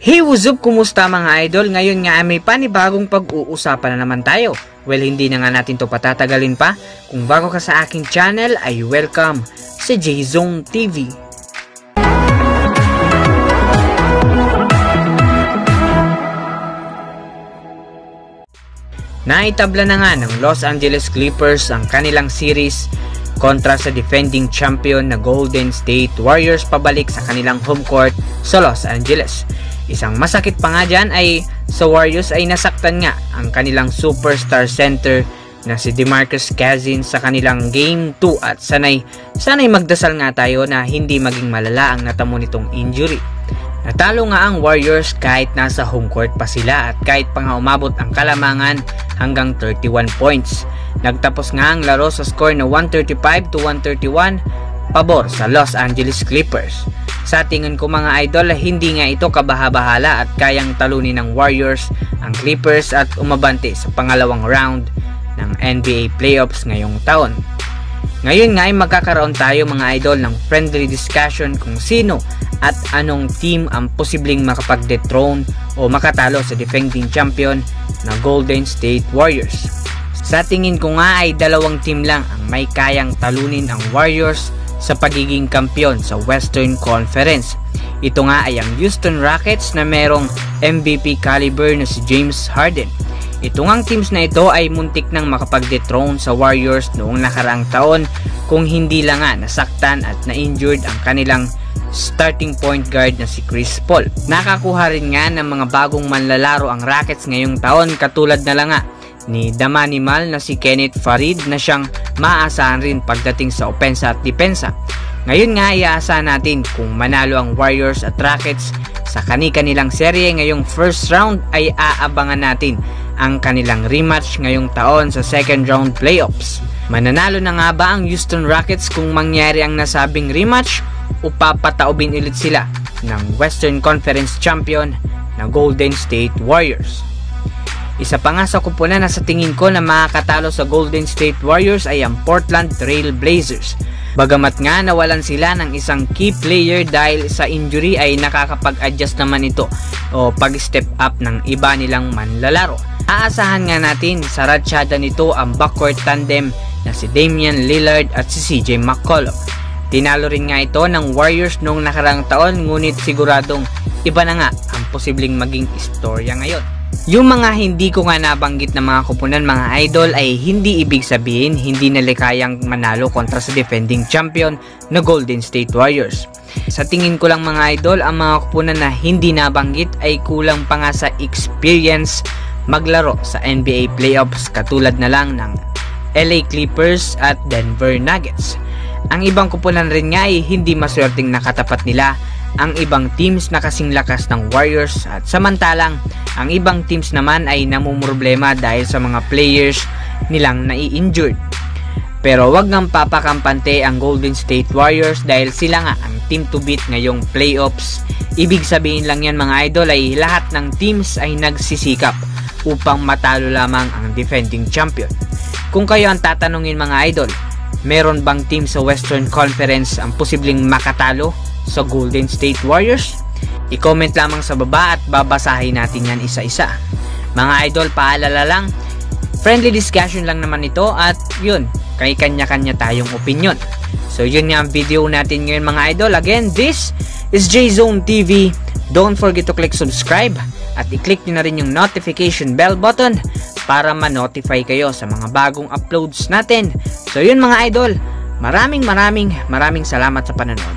Hey, what's up? Kumusta mga idol? Ngayon nga may panibagong pag-uusapan na naman tayo. Well, hindi na nga natin to patatagalin pa. Kung bago ka sa aking channel ay welcome sa J-Zone TV. Naitabla na nga ng Los Angeles Clippers ang kanilang series kontra sa defending champion na Golden State Warriors pabalik sa kanilang home court sa Los Angeles. Isang masakit pa nga dyan ay sa Warriors ay nasaktan nga ang kanilang superstar center na si DeMarcus Cousins sa kanilang Game 2 at sanay magdasal nga tayo na hindi maging malala ang natamo nitong injury. Natalo nga ang Warriors kahit nasa home court pa sila at kahit pa nga umabot ang kalamangan hanggang 31 points. Nagtapos nga ang laro sa score na 135-131 pabor sa Los Angeles Clippers. Sa tingin ko mga idol, hindi nga ito kabaha-bahala at kayang talunin ng Warriors ang Clippers at umabante sa pangalawang round ng NBA playoffs ngayong taon. Ngayon nga ay magkakaroon tayo mga idol ng friendly discussion kung sino at anong team ang posibleng makapag-dethrone o makatalo sa defending champion na Golden State Warriors. Sa tingin ko nga ay dalawang team lang ang may kayang talunin ang Warriors sa pagiging kampiyon sa Western Conference. Ito nga ay ang Houston Rockets na merong MVP caliber na si James Harden. Ito ngang teams na ito ay muntik nang makapag-dethrone sa Warriors noong nakaraang taon kung hindi lang nga nasaktan at na-injured ang kanilang starting point guard na si Chris Paul. Nakakuha rin nga ng mga bagong manlalaro ang Rockets ngayong taon katulad na lang nga ni Damanimal na si Kenneth Farid na siyang maaasahan rin pagdating sa opensa at depensa. Ngayon nga iaasahan natin kung manalo ang Warriors at Rockets sa kani-kanilang serye ngayong first round ay aabangan natin ang kanilang rematch ngayong taon sa second round playoffs. Mananalo na nga ba ang Houston Rockets kung mangyari ang nasabing rematch o papataubin ulit sila ng Western Conference champion na Golden State Warriors? Isa pa nga sa kupunan na sa tingin ko na makakatalo sa Golden State Warriors ay ang Portland Trail Blazers. Bagamat nga nawalan sila ng isang key player dahil sa injury ay nakakapag-adjust naman ito o pag-step up ng iba nilang manlalaro. Aasahan nga natin sa ratsyada nito ang backcourt tandem na si Damian Lillard at si CJ McCollum. Tinalo rin nga ito ng Warriors noong nakarang taon ngunit siguradong iba na nga ang posibleng maging istorya ngayon. Yung mga hindi ko nga nabanggit na mga kupunan mga idol ay hindi ibig sabihin hindi nila kayang manalo kontra sa defending champion na Golden State Warriors. Sa tingin ko lang mga idol, ang mga kupunan na hindi nabanggit ay kulang pa nga sa experience maglaro sa NBA playoffs katulad na lang ng LA Clippers at Denver Nuggets. Ang ibang kupunan rin nga ay hindi maswerteng nakatapat nila ang ibang teams na kasing lakas ng Warriors at samantalang ang ibang teams naman ay namumroblema dahil sa mga players nilang nai-injured. Pero wag nang papakampante ang Golden State Warriors dahil sila nga ang team to beat ngayong playoffs. Ibig sabihin lang yan mga idol ay lahat ng teams ay nagsisikap upang matalo lamang ang defending champion. Kung kayo ang tatanungin mga idol, meron bang team sa Western Conference ang posibleng makatalo sa Golden State Warriors? I-comment lamang sa baba at babasahin natin yan isa-isa. Mga idol, paalala lang, friendly discussion lang naman ito at yun, kay kanya-kanya tayong opinion. So yun nga ang video natin ngayon mga idol. Again, this is J-Zone TV. Don't forget to click subscribe at i-click nyo na rin yung notification bell button para ma-notify kayo sa mga bagong uploads natin. So yun mga idol, maraming salamat sa panonood.